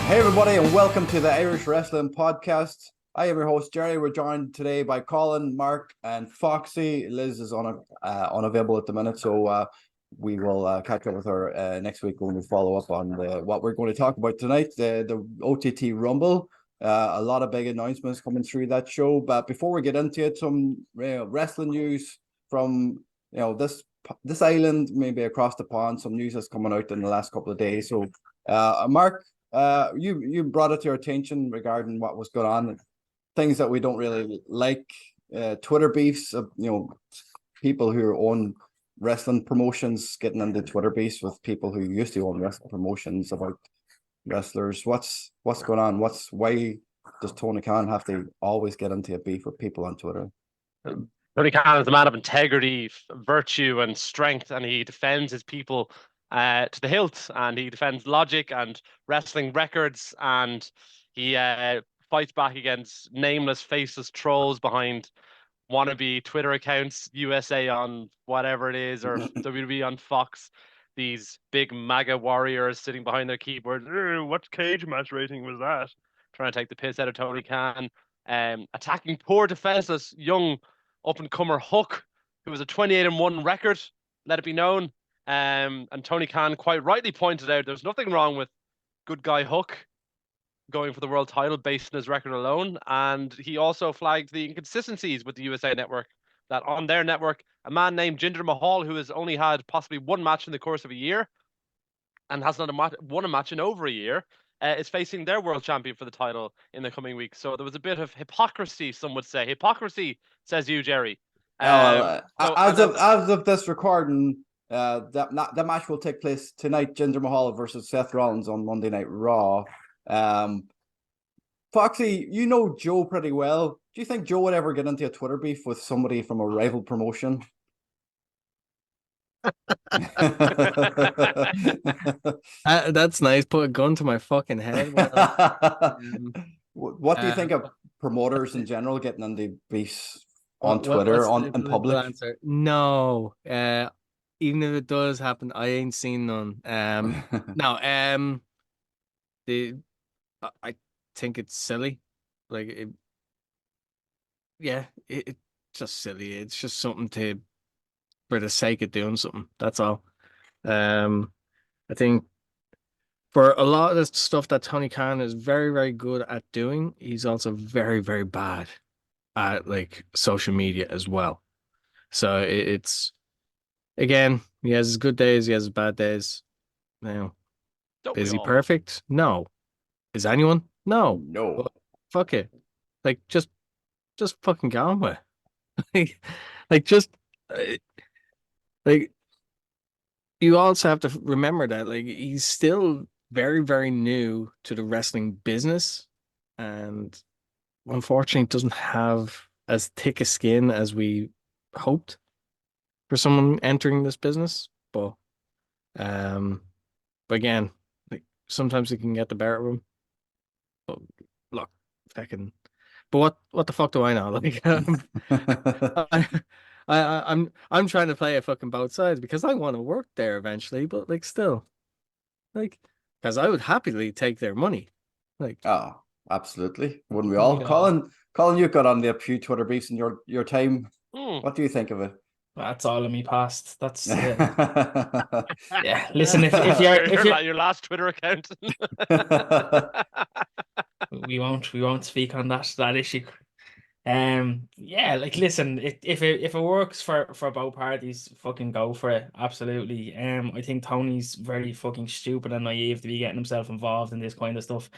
Hey everybody, and welcome to the Irish Wrestling Podcast. I am your host Jerry. We're joined today by Colin, Mark, and Foxy. Liz is unavailable at the minute, so we will catch up with her next week when we follow up on what we're going to talk about tonight. The OTT Rumble. A lot of big announcements coming through that show. But before we get into it, some wrestling news from this island, maybe across the pond. Some news that's coming out in the last couple of days. So, Mark. You brought it to your attention regarding what was going on, things that we don't really like, Twitter beefs, people who own wrestling promotions getting into Twitter beefs with people who used to own wrestling promotions about wrestlers. What's going on? Why does Tony Khan have to always get into a beef with people on Twitter? Tony Khan is a man of integrity, virtue, and strength, and he defends his people to the hilt, and he defends logic and wrestling records, and he fights back against nameless, faceless trolls behind wannabe Twitter accounts, USA on whatever it is, or WWE on Fox. These big MAGA warriors sitting behind their keyboards. What cage match rating was that? Trying to take the piss out of Tony Khan, attacking poor, defenseless, young up-and-comer Hook, who was a 28-1 record, let it be known. And Tony Khan quite rightly pointed out there's nothing wrong with good guy Hook going for the world title based on his record alone. And he also flagged the inconsistencies with the USA Network, that on their network, a man named Jinder Mahal, who has only had possibly one match in the course of a year and has not won a match in over a year, is facing their world champion for the title in the coming weeks. So there was a bit of hypocrisy, some would say. Hypocrisy, says you, Jerry. As of this recording, that match will take place tonight. Jinder Mahal versus Seth Rollins on Monday Night Raw. Foxy, you know Joe pretty well. Do you think Joe would ever get into a Twitter beef with somebody from a rival promotion? That's nice. Put a gun to my fucking head. What do you think of promoters in general getting into beefs on Twitter in public? Answer? No. Even if it does happen, I ain't seen none. No. I think it's silly. Like, it's just silly. It's just something for the sake of doing something. That's all. I think for a lot of the stuff that Tony Khan is very, very good at doing, he's also very, very bad at like social media as well. So it's again, he has his good days, he has his bad days. Now, is he perfect? No. Is anyone? No. No. Fuck it. Like just fucking get on with it. like you also have to remember that like he's still very, very new to the wrestling business, and unfortunately doesn't have as thick a skin as we hoped for someone entering this business. But again, like sometimes it can get the better of him. But look, but what the fuck do I know? Like I'm trying to play a fucking both sides because I want to work there eventually, but like still, like, because I would happily take their money. Like, oh, absolutely, wouldn't we all? Colin, you got on the few Twitter beefs in your time. What do you think of it? That's all of me past. That's yeah. Listen, if you're your last Twitter account, we won't speak on that issue. Yeah, like listen, if it works for both parties, fucking go for it. Absolutely. I think Tony's very fucking stupid and naive to be getting himself involved in this kind of stuff.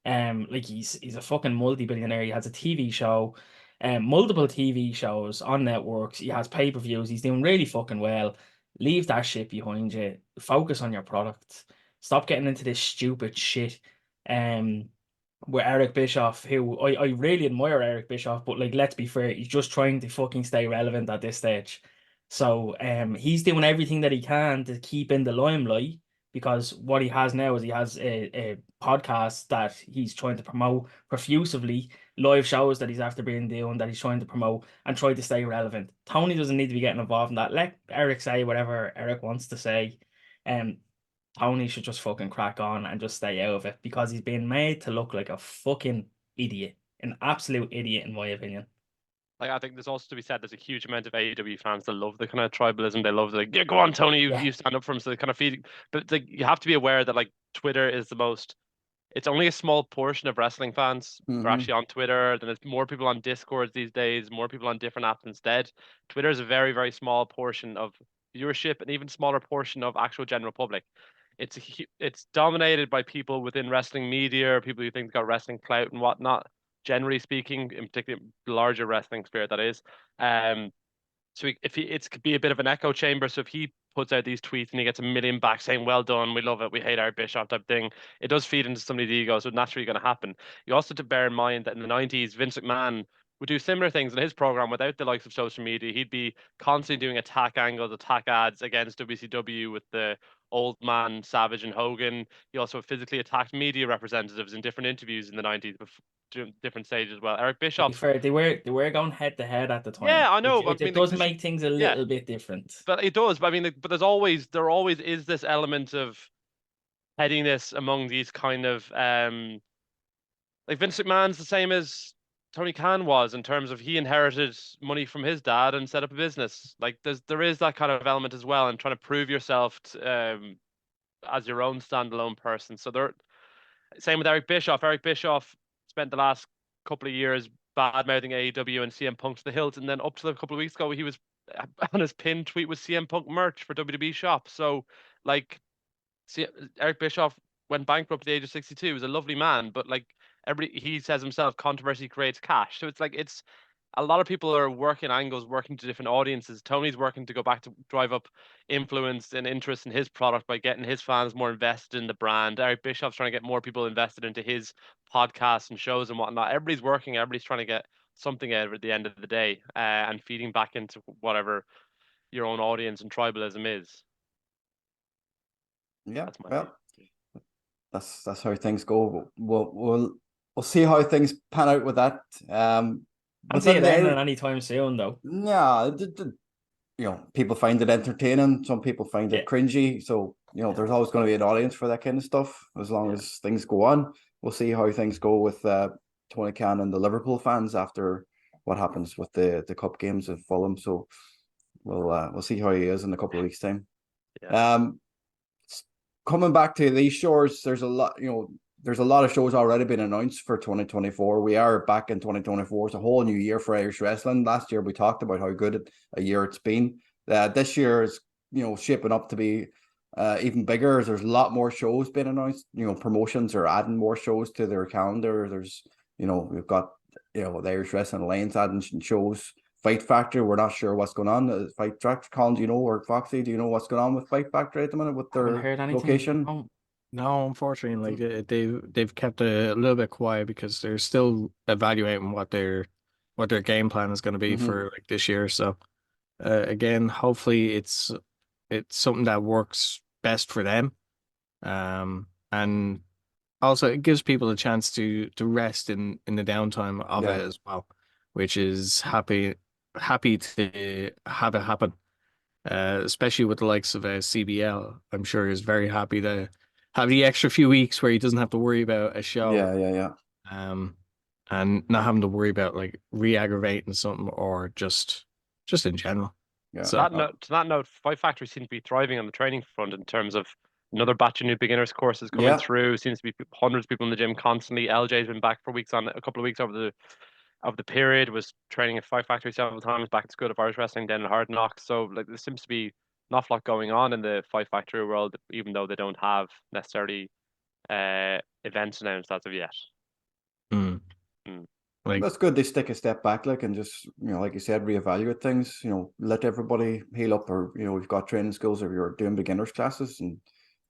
Like he's a fucking multi-billionaire. He has a TV show, multiple TV shows on networks. He has pay-per-views. He's doing really fucking well. Leave that shit behind you. Focus on your product. Stop getting into this stupid shit. With Eric Bischoff, who I really admire Eric Bischoff, but like let's be fair, he's just trying to fucking stay relevant at this stage. So he's doing everything that he can to keep in the limelight, because what he has now is he has a podcast that he's trying to promote profusely, live shows that he's after being doing that he's trying to promote and try to stay relevant. Tony doesn't need to be getting involved in that. Let Eric say whatever Eric wants to say. Tony should just fucking crack on and just stay out of it, because he's been made to look like a fucking idiot, an absolute idiot in my opinion. Like, I think there's also to be said, there's a huge amount of AEW fans that love the kind of tribalism. They love the, like, yeah, go on, Tony, Yeah. you stand up for him. So they kind of feed. But like, you have to be aware that like Twitter is the most. It's only a small portion of wrestling fans are actually on Twitter. Then there's more people on Discord these days, more people on different apps instead. Twitter is a very, very small portion of viewership, and even smaller portion of actual general public. It's dominated by people within wrestling media, people who think they've got wrestling clout and whatnot. Generally speaking, in particular, the larger wrestling sphere that is. So it could be a bit of an echo chamber. So if he puts out these tweets and he gets a million back saying, "Well done, we love it, we hate Eric Bischoff," type thing, it does feed into somebody's ego. So it's naturally going to happen. You also have to bear in mind that in the 90s, Vince McMahon would do similar things in his program without the likes of social media. He'd be constantly doing attack angles, attack ads against WCW with the old man Savage and Hogan. He also physically attacked media representatives in different interviews in the 90s, during different stages as well. Eric To be Bischoff. fair, they were going head to head at the time. Yeah, I know, Which, but I it mean, does like, make things a yeah, little bit different. but it does. But I mean, like, but there always is this element of pettiness among these kind of like Vince McMahon's the same as Tony Khan was in terms of he inherited money from his dad and set up a business. Like there is that kind of element as well, and trying to prove yourself as your own standalone person. So there, same with Eric Bischoff. Eric Bischoff spent the last couple of years bad mouthing AEW and CM Punk to the hilt, and then up to a couple of weeks ago, he was on his pinned tweet with CM Punk merch for WWE Shop. So, like, see, Eric Bischoff went bankrupt at the age of 62. He was a lovely man, but like he says himself, controversy creates cash. So it's like it's a lot of people are working angles, working to different audiences. Tony's working to go back to drive up influence and interest in his product by getting his fans more invested in the brand. Eric Bischoff's trying to get more people invested into his podcasts and shows and whatnot. Everybody's working, everybody's trying to get something out of it at the end of the day, and feeding back into whatever your own audience and tribalism is. Yeah, That's my well, that's how things go. We'll see how things pan out with that. I'd say Within it ending the anytime soon, though. yeah, you know, people find it entertaining. Some people find it Yeah. cringy. So you know, there's always going to be an audience for that kind of stuff. As long as things go on, we'll see how things go with Tony Khan and the Liverpool fans after what happens with the cup games at Fulham. So we'll see how he is in a couple of weeks' time. Yeah. Coming back to these shores, there's a lot, you know, there's a lot of shows already been announced for 2024. We are back in 2024. It's a whole new year for Irish wrestling. Last year we talked about how good a year it's been. This year is, you know, shaping up to be even bigger. There's a lot more shows being announced. You know, promotions are adding more shows to their calendar. There's, you know, we've got, you know, the Irish Wrestling Alliance adding shows. Fight Factory, we're not sure what's going on. Fight Factory, Colin, do you know, or Foxy, do you know what's going on with Fight Factory at the minute with Haven't their heard anything. location? No, unfortunately, like they've kept it a little bit quiet because they're still evaluating what their game plan is going to be for like this year. So again, hopefully it's something that works best for them. And also it gives people a chance to rest in the downtime of it as well, which is happy to have it happen. Especially with the likes of CBL, I'm sure is very happy to have the extra few weeks where he doesn't have to worry about a show. Yeah. And not having to worry about like re-aggravating something or just in general. Yeah. So To that note, Fight Factory seems to be thriving on the training front in terms of another batch of new beginners courses coming through. Seems to be hundreds of people in the gym constantly. LJ's been back for a couple of weeks over the period, was training at Fight Factory several times, back at School of Irish Wrestling, down at Hard Knocks. So like there seems to be an awful lot going on in the Fight Factory world, even though they don't have necessarily events announced as of yet. like That's good. They stick a step back, like, and just, you know, like you said, reevaluate things. You know, let everybody heal up, or, you know, we've got training schools if you're doing beginners classes, and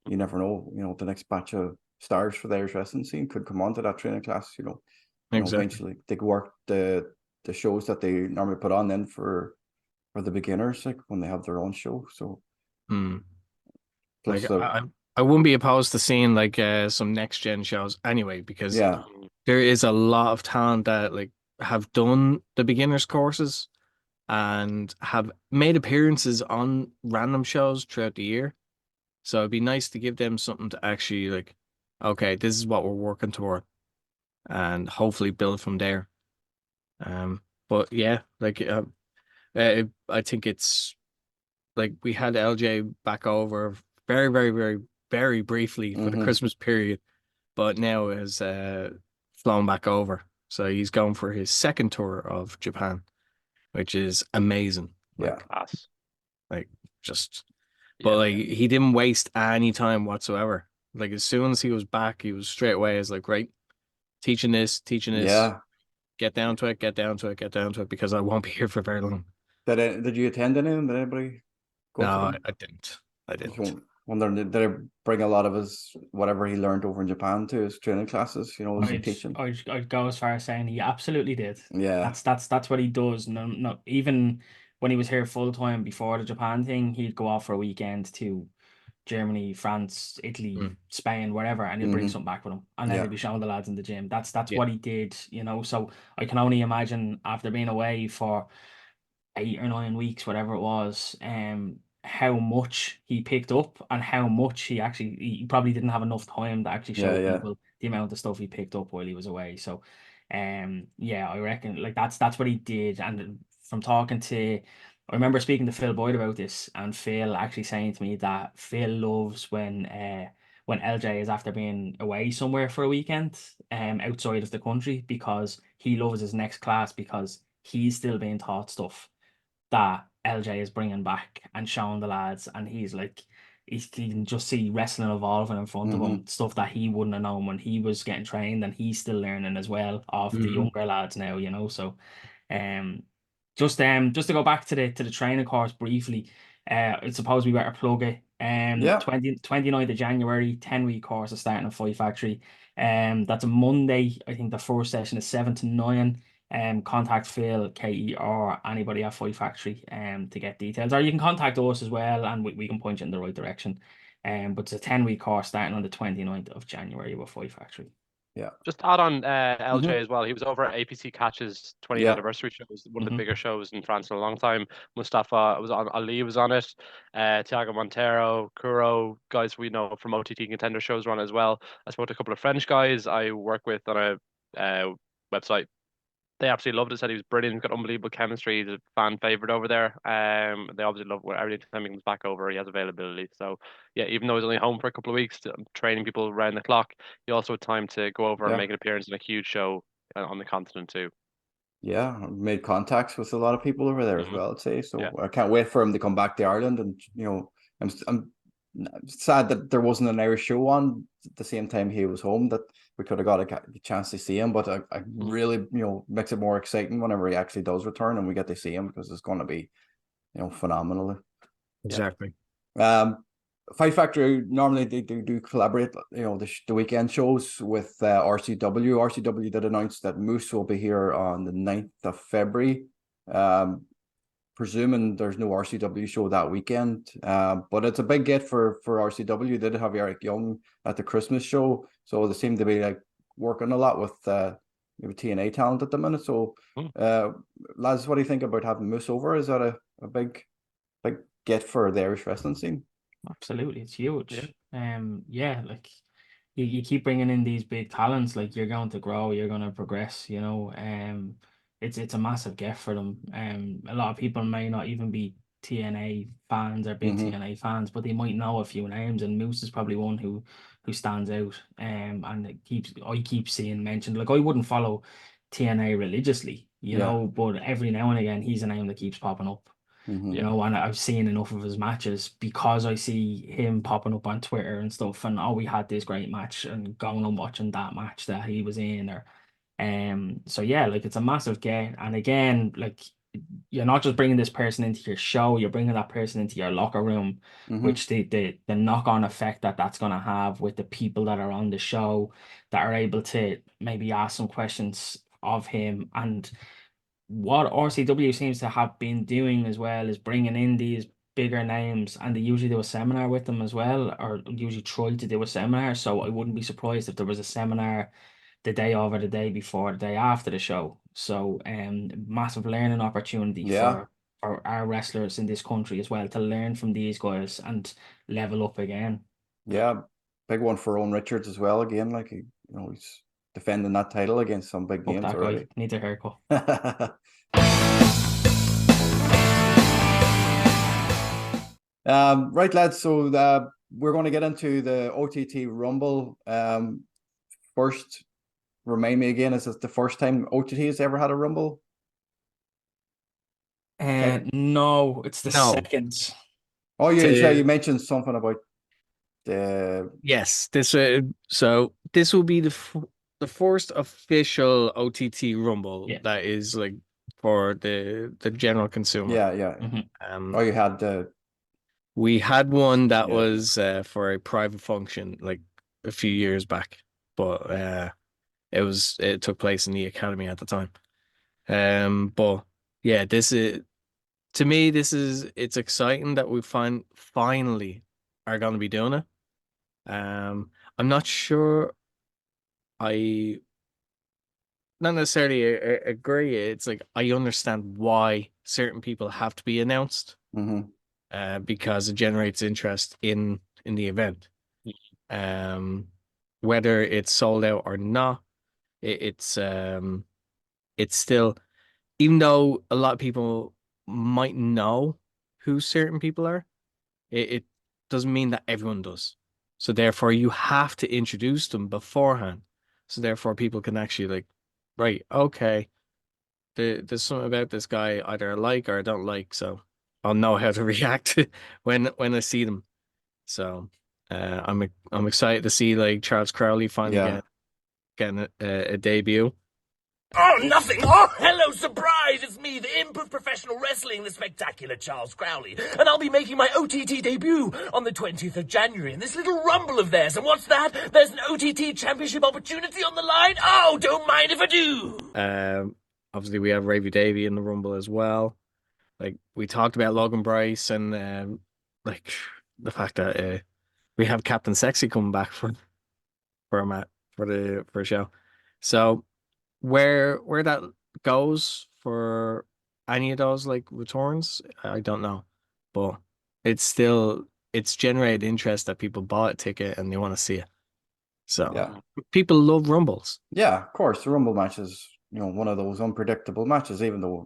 you never know. You know, the next batch of stars for the Irish wrestling scene could come onto that training class. You know, eventually they could work the shows that they normally put on then for the beginners, like when they have their own show. So, like I wouldn't be opposed to seeing like some next gen shows anyway, because there is a lot of talent that like have done the beginners courses and have made appearances on random shows throughout the year. So it'd be nice to give them something to actually like, okay, this is what we're working toward, and hopefully build from there. But yeah, like I think it's like we had LJ back over very, very, very, very briefly for the Mm-hmm. Christmas period, but now has flown back over. So he's going for his second tour of Japan, which is amazing. Yeah. Class. Like just, but Yeah. like he didn't waste any time whatsoever. Like as soon as he was back, he was straight away as like, right, teaching this, Yeah. get down to it, get down to it, get down to it, because I won't be here for very long. Did you attend any of them? Did anybody go No, to them? I didn't. I You didn't. wonder, did it bring a lot of his whatever he learned over in Japan to his training classes? You know, was he teaching? I'd go as far as saying he absolutely did. Yeah. That's what he does. No, even when he was here full time before the Japan thing, he'd go off for a weekend to Germany, France, Italy, Mm. Spain, wherever, and he'll bring Mm-hmm. something back with him, and then Yeah. he'll be showing the lads in the gym. That's Yeah. what he did, you know. So I can only imagine after being away for 8 or 9 weeks, whatever it was, how much he picked up and how much he probably didn't have enough time to actually Yeah. show Yeah. people the amount of stuff he picked up while he was away. So, yeah, I reckon like that's what he did. And from talking to, I remember speaking to Phil Boyd about this, and Phil actually saying to me that Phil loves when LJ is after being away somewhere for a weekend, outside of the country, because he loves his next class because he's still being taught stuff that LJ is bringing back and showing the lads, and he's like, he can just see wrestling evolving in front of Mm-hmm. him, stuff that he wouldn't have known when he was getting trained, and he's still learning as well of the Mhm. younger lads now, you know. So, um, just to go back to the training course briefly, I suppose we better plug it. Yeah. 29th of January, 10-week course is starting at Fight Factory. That's a Monday. I think the first session is 7 to 9. Contact Phil, KE, or anybody at Fight Factory to get details. Or you can contact us as well, and we can point you in the right direction. But it's a 10-week course starting on the 29th of January with Fight Factory. Yeah. Just add on LJ Mm-hmm. as well. He was over at APC Catch's 20th Yeah. anniversary show. It was one of the Mhm. bigger shows in France in a long time. Mustafa was on, Ali was on it. Thiago Montero, Kuro, guys we know from OTT contender shows run as well. I spoke to a couple of French guys I work with on a website. They absolutely loved it. Said he was brilliant. Got unbelievable chemistry. He's a fan favorite over there. They obviously love where every time he comes back over, he has availability. So yeah, even though he's only home for a couple of weeks, training people around the clock, he also had time to go over and Yeah. make an appearance in a huge show on the continent too. Yeah. I've made contacts with a lot of people over there as Hmm. well, I'd say. Yeah. So I can't wait for him to come back to Ireland. And I'm sad that there wasn't an Irish show on at the same time he was home, that we could have got a chance to see him. But I really, makes it more exciting whenever he actually does return and we get to see him, because it's going to be, phenomenal. Exactly. Fight Factory normally they do collaborate, the weekend shows with RCW. RCW did announce that Moose will be here on the 9th of February. Presuming there's no RCW show that weekend. But it's a big get for RCW. They did have Eric Young at the Christmas show, so they seem to be like working a lot with maybe TNA talent at the minute. So, lads, what do you think about having Moose over? Is that a big get for the Irish wrestling scene? Absolutely, it's huge. Yeah. Yeah, like you keep bringing in these big talents, like you're going to grow, you're going to progress, you know. It's a massive gift for them. A lot of people may not even be TNA fans or big Mm-hmm. TNA fans, but they might know a few names, and Moose is probably one who stands out. And I keep seeing mentioned. Like I wouldn't follow TNA religiously, you Yeah. know, but every now and again he's a name that keeps popping up. Mm-hmm. You know, and I've seen enough of his matches because I see him popping up on Twitter and stuff, and oh, we had this great match, and going and watching that match that he was in, or so yeah, like it's a massive get. And again, like you're not just bringing this person into your show, you're bringing that person into your locker room, Mm-hmm. which the knock-on effect that's going to have with the people that are on the show, that are able to maybe ask some questions of him. And what RCW seems to have been doing as well is bringing in these bigger names, and they usually do a seminar with them as well, or usually try to do a seminar. So I wouldn't be surprised if there was a seminar the day of or the day before, the day after the show. So massive learning opportunity Yeah. for our wrestlers in this country as well to learn from these guys and level up again. Yeah, big one for Owen Richards as well. Again, like he's defending that title against some big Fuck names that already. guy needs a haircut. Right, lads. So we're going to get into the OTT Rumble. First, remind me again, is this the first time OTT has ever had a Rumble? No, it's the No. second. Oh, yeah, To- you mentioned something about the Yes, so this will be the first official OTT Rumble Yeah. that is like for the general consumer. yeah. Um, Oh, you had the we had one that Yeah. was for a private function like a few years back, but it took place in the academy at the time. But yeah, this is to me it's exciting that we finally are going to be doing it. I'm not sure I not necessarily agree. It's like I understand why certain people have to be announced, because it generates interest in the event. Whether it's sold out or not, it's still, even though a lot of people might know who certain people are, it doesn't mean that everyone does. So therefore, you have to introduce them beforehand. So therefore, people can actually like, right, okay, there's something about this guy either I like or I don't like, so I'll know how to react when I see them. So I'm excited to see like Charles Crowley finally getting a debut. Oh, nothing! Oh, hello, surprise! It's me, the imp of professional wrestling, the spectacular Charles Crowley, and I'll be making my OTT debut on the 20th of January in this little rumble of theirs. And what's that? There's an OTT championship opportunity on the line? Oh, don't mind if I do! Obviously we have Ravy Davey in the Rumble as well. Like we talked about Logan Bryce and like the fact that we have Captain Sexy coming back for a match for a show. So where that goes for any of those like returns, I don't know, but it's generated interest that people bought a ticket and they want to see it. So Yeah. people love Rumbles. Yeah, of course. The Rumble match is, one of those unpredictable matches, even though,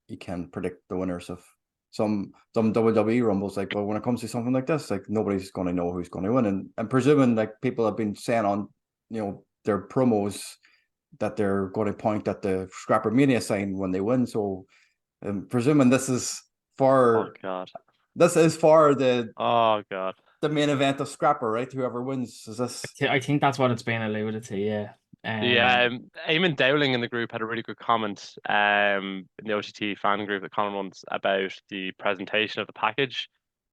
you can predict the winners of some WWE Rumbles. Like, but when it comes to something like this, like nobody's going to know who's going to win. And presuming like people have been saying on, their promos that they're going to point at the Scrappermania sign when they win. So I'm presuming this is for the main event of Scrapper, right? Whoever wins is this. I think that's what it's been alluded to, yeah. Eamon Dowling in the group had a really good comment in the OTT fan group that Colin runs about the presentation of the package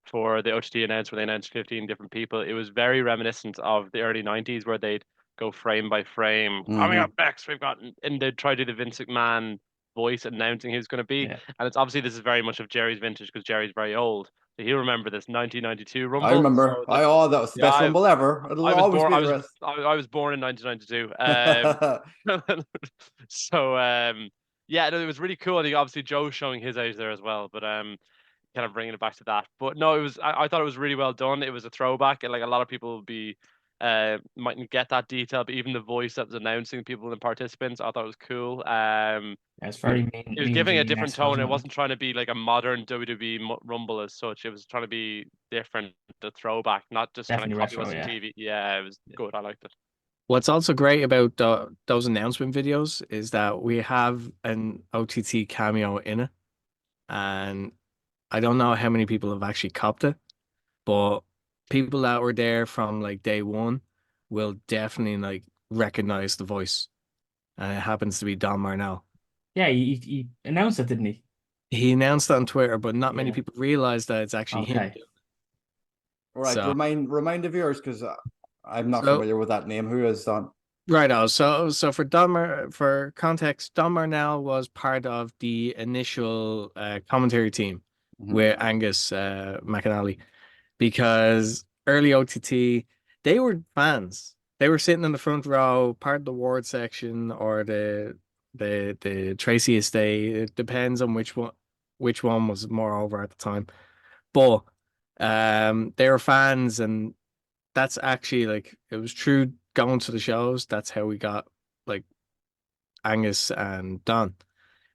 for the OTT announcement, where they announced 15 different people. It was very reminiscent of the early 90s where they'd go frame by frame. Coming up next, we've got, and they'd try to do the Vince McMahon voice announcing who's going to be. Yeah. And it's obviously this is very much of Jerry's vintage because Jerry's very old. So he'll remember this 1992 Rumble. I remember. So that was the best Rumble ever. It'll always be the rest. I was born in 1992. So yeah, no, it was really cool. And obviously Joe showing his age there as well, but kind of bringing it back to that. But no, it was. I thought it was really well done. It was a throwback, and like a lot of people would be mightn't get that detail, but even the voice that was announcing people and participants, I thought it was cool. It's very it was giving a different tone. It wasn't trying to be like a modern WWE Rumble as such. It was trying to be different, the throwback, not just kind of copy what's on TV. Yeah, it was good. I liked it. What's also great about those announcement videos is that we have an OTT cameo in it, and I don't know how many people have actually copped it, but people that were there from like day one will definitely like recognize the voice, and it happens to be Don Marnell. Yeah, he announced it, didn't he? He announced it on Twitter, but not many people realize that it's actually him. All right, So, remind the viewers, because I'm not familiar with that name. Who is Don? Right. So for for context, Don Marnell was part of the initial commentary team with Angus McAnally, because early OTT, they were fans. They were sitting in the front row, part of the ward section or the Tracy estate. It depends on which one, which one was more over at the time. But they were fans, and that's actually like it was true going to the shows. That's how we got like Angus and Don.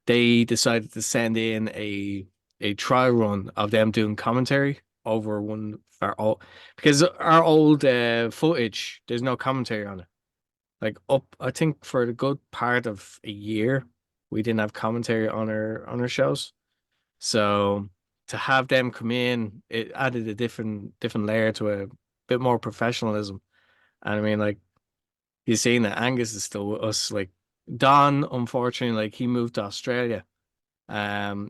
They decided to send in a trial run of them doing commentary over one of our old, because our old footage, there's no commentary on it. Like up, I think for a good part of a year, we didn't have commentary on our shows. So to have them come in, it added a different layer to a bit more professionalism. And I mean, like you've seen that Angus is still with us. Like Don, unfortunately, like he moved to Australia.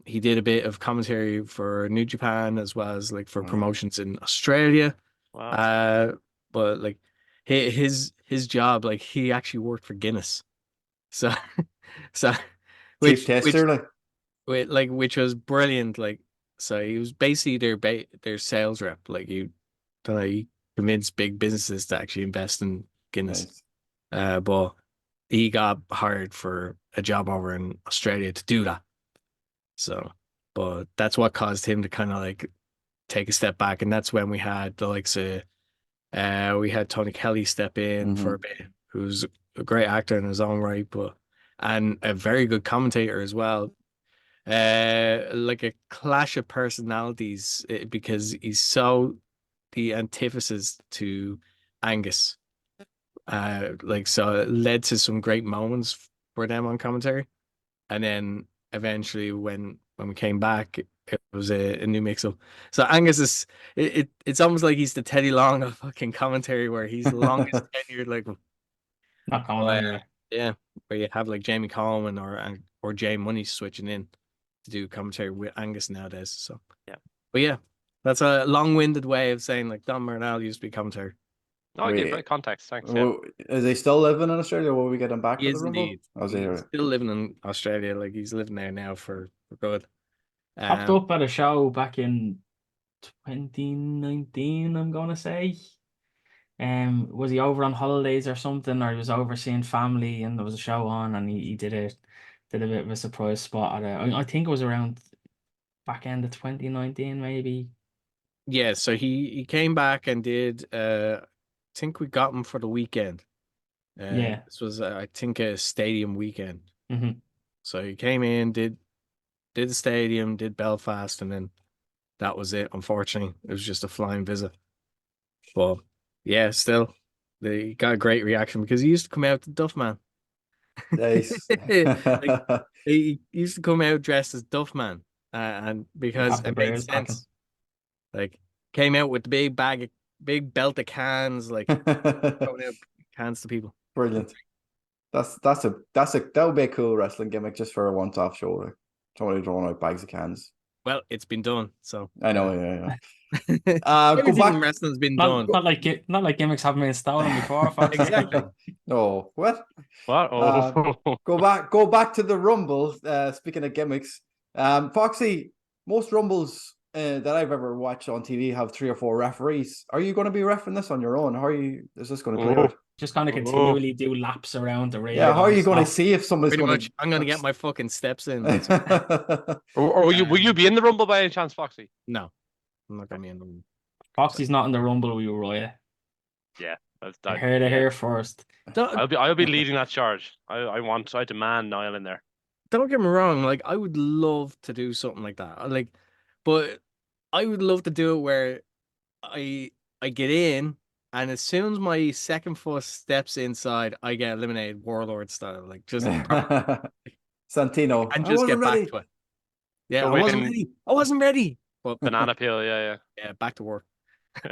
He did a bit of commentary for New Japan as well as like for promotions in Australia. Wow. But like his job, like he actually worked for Guinness. So so Chief tester, which was brilliant. Like so he was basically their sales rep. Like he convinced big businesses to actually invest in Guinness. Nice. But he got hired for a job over in Australia to do that. So, but that's what caused him to kind of like take a step back, and that's when we had the likes of we had Tony Kelly step in for a bit, who's a great actor in his own right, but and a very good commentator as well. Like a clash of personalities because he's so the antithesis to Angus. Like so it led to some great moments for them on commentary, and then eventually when we came back, it was a new mix-up. So Angus is it's almost like he's the Teddy Long of fucking commentary, where he's the longest tenured, like Not going anywhere. yeah, where you have like Jamie Coleman or Jay Money switching in to do commentary with Angus nowadays. So yeah, but yeah, that's a long-winded way of saying like Don Marnell used to be commentator. Oh, I give great context. Thanks. Yeah. Well, is he still living in Australia? Will we get him back He to the is Rumble? indeed. He's still living in Australia. Like he's living there now for good. Popped up at a show back in 2019, I'm gonna say. Was he over on holidays or something, or he was over seeing family and there was a show on and he did a bit of a surprise spot at I think it was around back end of 2019 maybe. Yeah, so he came back and did I think we got him for the weekend. Yeah. This was I think a stadium weekend. Mm-hmm. So he came in, did the stadium, did Belfast, and then that was it. Unfortunately, it was just a flying visit. But yeah, still, they got a great reaction because he used to come out to Duffman. Nice. Like, he used to come out dressed as Duffman, and because it made sense. Like came out with the big belt of cans, like throwing out cans to people. Brilliant. That would be a cool wrestling gimmick just for a once-off show. Like somebody throwing out bags of cans. Well, it's been done, so I know, yeah. Everything Go back. in wrestling's been done. Not like gimmicks haven't been stolen before. Exactly. No, what? What? Oh. Go back to the Rumble. Speaking of gimmicks, Foxy, most Rumbles that I've ever watched on TV have 3 or 4 referees. Are you going to be refereeing this on your own? How are you? Is this going to play out? Just kind of continually do laps around the ring. Yeah, how are you going to see if somebody's Pretty going much, I'm going to get my fucking steps in. Or will you be in the Rumble by any chance, Foxy? No, I'm not going to be in the Rumble. Foxy's not in the Rumble, we will, yeah. Yeah, I heard it here first. I'll be leading that charge. I demand Niall in there. Don't get me wrong, like I would love to do something like that. Like, but I would love to do it where I get in, and as soon as my second foot steps inside, I get eliminated Warlord style. Like just Santino. and just get back to it. Yeah, So I wasn't ready. But Banana peel, yeah. Yeah, back to work.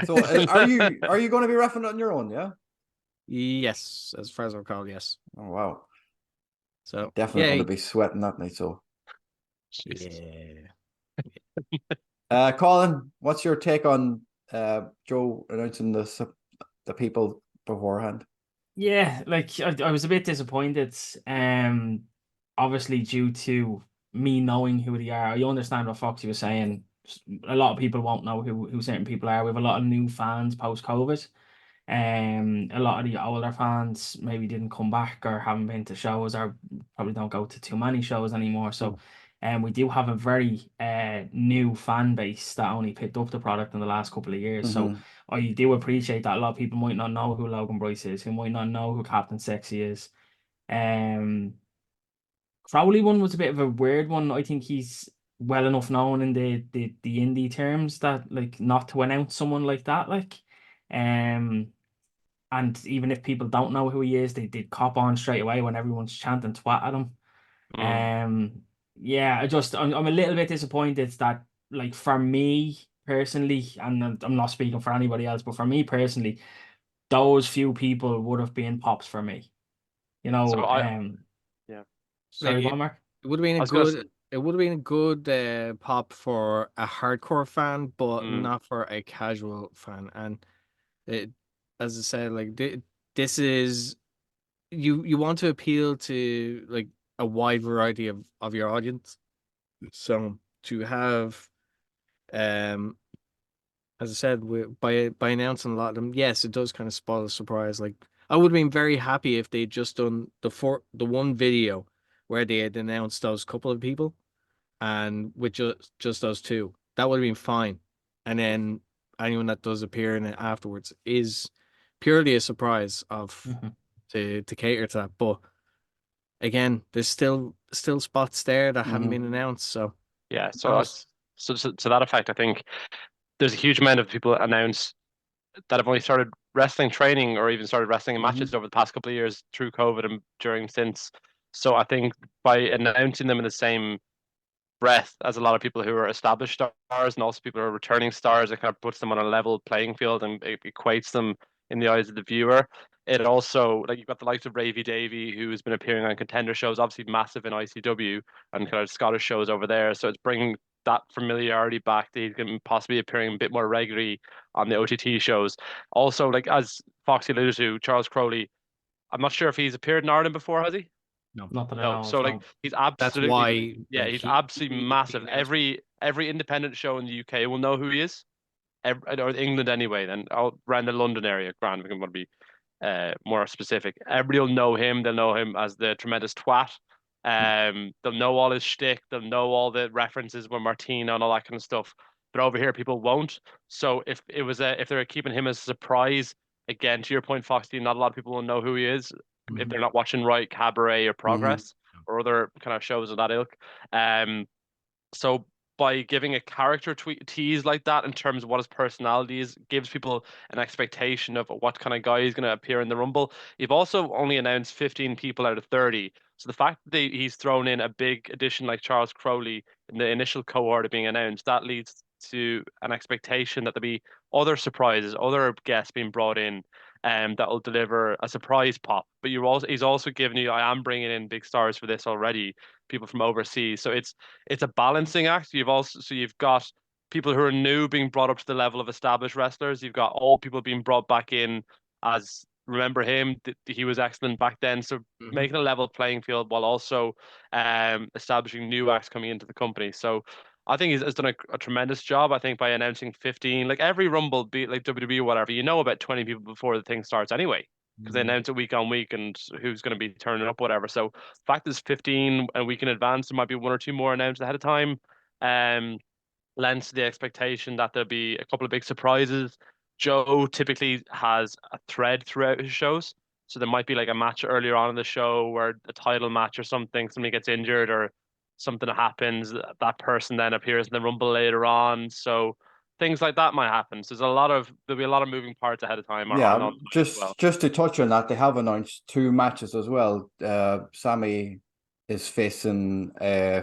So are you going to be refereeing on your own? Yeah. Yes, as far as I recall, yes. Oh wow. So definitely going to be sweating that night. So yeah. Colin, what's your take on Joe announcing the people beforehand? Yeah, like I was a bit disappointed. Obviously due to me knowing who they are. I understand what Foxy was saying. A lot of people won't know who certain people are. We have a lot of new fans post-COVID. A lot of the older fans maybe didn't come back or haven't been to shows or probably don't go to too many shows anymore. So And we do have a very new fan base that only picked up the product in the last couple of years. So I do appreciate that a lot of people might not know who Logan Bryce is, who might not know who Captain Sexy is. Crowley one was a bit of a weird one. I think he's well enough known in the indie terms that like not to announce someone like that, like and even if people don't know who he is, they did cop on straight away when everyone's chanting twat at him. Yeah, I'm a little bit disappointed that like for me personally, and I'm not speaking for anybody else, but for me personally, those few people would have been pops for me. You So know, yeah. sorry, Like, go on, Mark. It would have been I a was gonna good. It would have been a good pop for a hardcore fan, but not for a casual fan. And it, as I said, like this is you want to appeal to like a wide variety of your audience. So to have, as I said, by announcing a lot of them, yes, it does kind of spoil the surprise. Like I would have been very happy if they'd just done the one video where they had announced those couple of people, and with just those two, that would have been fine. And then anyone that does appear in it afterwards is purely a surprise of to cater to that. But again, there's still spots there that haven't been announced. So yeah, so to that effect, I think there's a huge amount of people announced that have only started wrestling training or even started wrestling in matches over the past couple of years through COVID and during since. So I think by announcing them in the same breath as a lot of people who are established stars and also people who are returning stars, it kind of puts them on a level playing field and it equates them in the eyes of the viewer. It also, like, you've got the likes of Ravy Davy, who has been appearing on contender shows, obviously massive in ICW and kind of Scottish shows over there. So it's bringing that familiarity back that he's going to possibly appearing a bit more regularly on the OTT shows. Also, like as Foxy alluded to, Charles Crowley, I'm not sure if he's appeared in Ireland before, has he? no, Not that I No. know So of, like no. he's that's absolutely, why yeah, like he's absolutely massive. Every independent show in the UK will know who he is. Or England anyway, then around the London area, grand, we can want to be more specific. Everybody will know him. They'll know him as the tremendous twat. They'll know all his shtick. They'll know all the references with Martina and all that kind of stuff. But over here, people won't. So if they're keeping him as a surprise, again, to your point, Foxy, not a lot of people will know who he is if they're not watching Right, Cabaret, or Progress or other kind of shows of that ilk. So by giving a character tease like that in terms of what his personality is, gives people an expectation of what kind of guy is going to appear in the Rumble. You've also only announced 15 people out of 30. So the fact that he's thrown in a big addition like Charles Crowley in the initial cohort of being announced, that leads to an expectation that there'll be other surprises, other guests being brought in, that will deliver a surprise pop. But he's also given you, I am bringing in big stars for this already, people from overseas. So it's a balancing act. You've got people who are new being brought up to the level of established wrestlers. You've got old people being brought back in as, remember him, he was excellent back then. So making a level playing field while also establishing new acts coming into the company. So I think he's done a tremendous job. I think by announcing 15, like every Rumble, be it like WWE or whatever, you know about 20 people before the thing starts anyway, because they announce it week on week and who's going to be turning up, whatever. So the fact is 15 a week in advance, there might be one or two more announced ahead of time. Lends to the expectation that there'll be a couple of big surprises. Joe typically has a thread throughout his shows. So there might be like a match earlier on in the show where a title match or something, somebody gets injured or something happens. That person then appears in the Rumble later on. So things like that might happen. So there'll be a lot of moving parts ahead of time Yeah, on as well. just to touch on that, they have announced two matches as well. Sammy is facing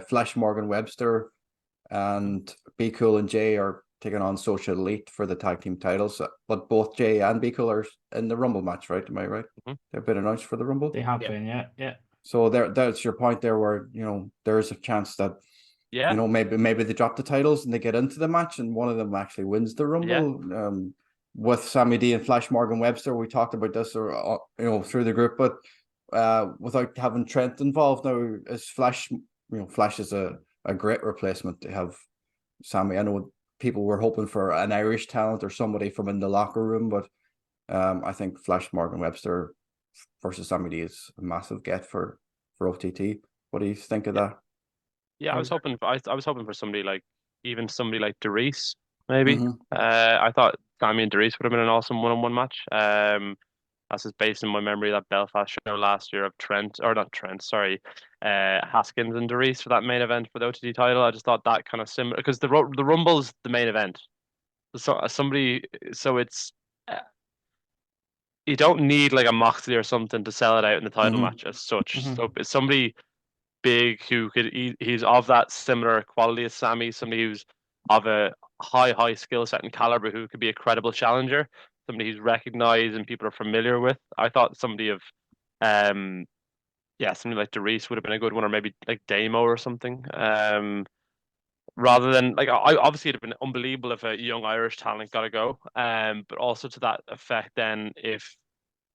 Flash Morgan Webster, and Be Cool and Jay are taking on Social Elite for the tag team titles. But both Jay and Be Cool are in the Rumble match, right? Am I right? They've been announced for the Rumble. They have been, yeah. So that's your point there, where there is a chance that maybe they drop the titles and they get into the match, and one of them actually wins the Rumble. With Sammy D and Flash Morgan Webster, we talked about this, through the group, but without having Trent involved now, is Flash. Flash is a great replacement to have Sammy. I know people were hoping for an Irish talent or somebody from in the locker room, but I think Flash Morgan Webster versus Sammy D is a massive get for OTT. What do you think of that? Yeah, I was hoping for somebody like even somebody like Derice, maybe. I thought Sammy and Derice would have been an awesome one-on-one match. That's just based on my memory of that Belfast show last year of Trent, or not Trent, sorry, Haskins and Derice for that main event for the OTT title. I just thought that kind of similar because the Rumble's the main event. So so it's you don't need like a Moxley or something to sell it out in the title match as such. Mhm. So it's somebody big who he's of that similar quality as Sammy, somebody who's of a high skill set and caliber who could be a credible challenger, somebody who's recognized and people are familiar with. I thought somebody of yeah, somebody like Derice would have been a good one, or maybe like Damo or something. Rather than like I obviously it'd have been unbelievable if a young Irish talent got to go. But also to that effect, then if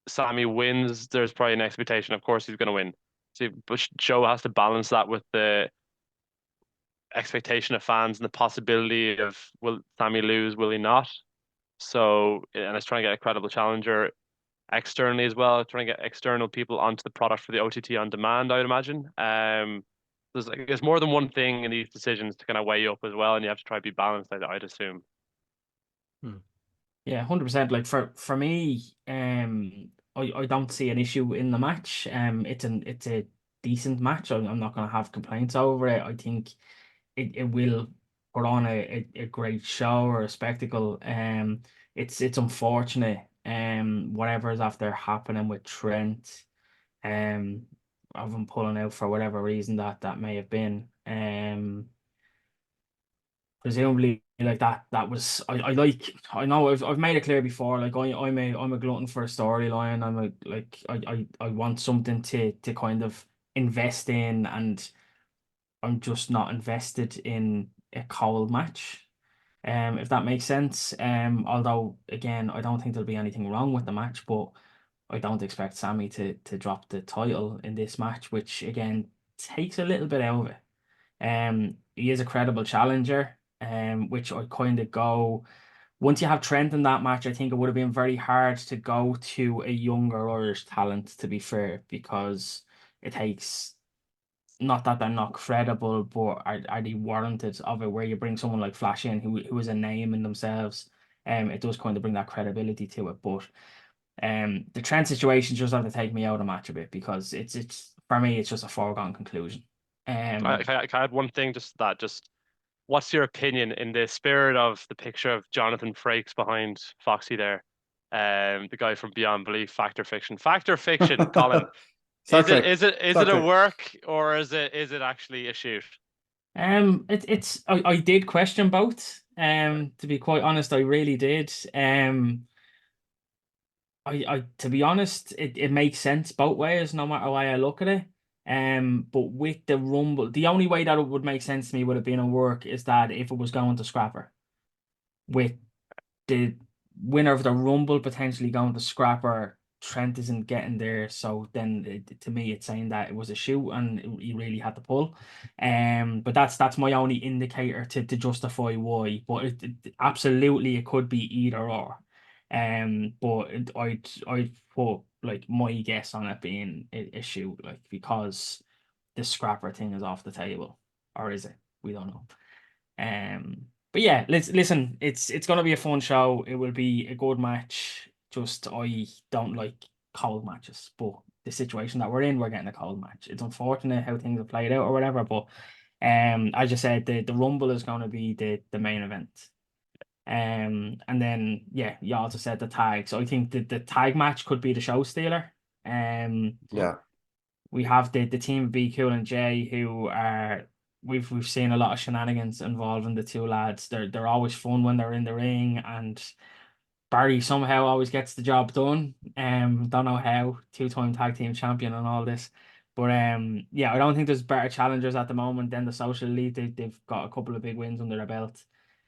Sammy wins, there's probably an expectation. Of course, he's going to win. So, but Joe has to balance that with the expectation of fans and the possibility of will Sammy lose, will he not? So, and it's trying to get a credible challenger externally as well, trying to get external people onto the product for the OTT on demand, I would imagine. There's more than one thing in these decisions to kind of weigh up as well, and you have to try to be balanced, I'd assume. Yeah, 100%. Like for me, I don't see an issue in the match. It's a decent match. I'm not gonna have complaints over it. I think it will put on a great show or a spectacle. It's unfortunate. Whatever is after happening with Trent, um, of him pulling out for whatever reason that may have been. Presumably like that was I like I know I've made it clear before like I'm a glutton for a storyline. I'm a like I want something to kind of invest in, and I'm just not invested in a cold match. If that makes sense. Although again I don't think there'll be anything wrong with the match, but I don't expect Sammy to drop the title in this match, which again takes a little bit out of it. He is a credible challenger, which I kind of go. Once you have Trent in that match, I think it would have been very hard to go to a younger Irish talent, to be fair, because it takes not that they're not credible, but are they warranted of it? Where you bring someone like Flash in, who is a name in themselves, it does kind of bring that credibility to it. But the Trent situation just have to take me out of the match a bit because it's for me it's just a foregone conclusion. Can I add one thing? Just what's your opinion in the spirit of the picture of Jonathan Frakes behind Foxy there? The guy from Beyond Belief, Factor Fiction, Colin. Star Is it Trek. is it is Star it a Trek. work or is it actually a shoot? It's I did question both. To be quite honest, I really did. I to be honest, it makes sense both ways, no matter way I look at it. But with the Rumble, the only way that it would make sense to me would have been a work is that if it was going to Scrapper, with the winner of the Rumble potentially going to Scrapper, Trent isn't getting there. So then to me, it's saying that it was a shoot and he really had to pull. But that's my only indicator to justify why. But absolutely it could be either or. But I'd put like my guess on it being a shoot, like because the Scrapper thing is off the table, or is it? We don't know. But yeah, listen. It's gonna be a fun show. It will be a good match. Just I don't like cold matches, but the situation that we're in, we're getting a cold match. It's unfortunate how things have played out or whatever, but I just said the Rumble is gonna be the main event. And then yeah, you also said the tag. So I think the tag match could be the show stealer. Yeah. We have the team of Be Cool and Jay who are we've seen a lot of shenanigans involving the two lads. They're always fun when they're in the ring, and Barry somehow always gets the job done. Don't know how, two-time tag team champion and all this. But yeah, I don't think there's better challengers at the moment than the Social Elite. They've got a couple of big wins under their belt.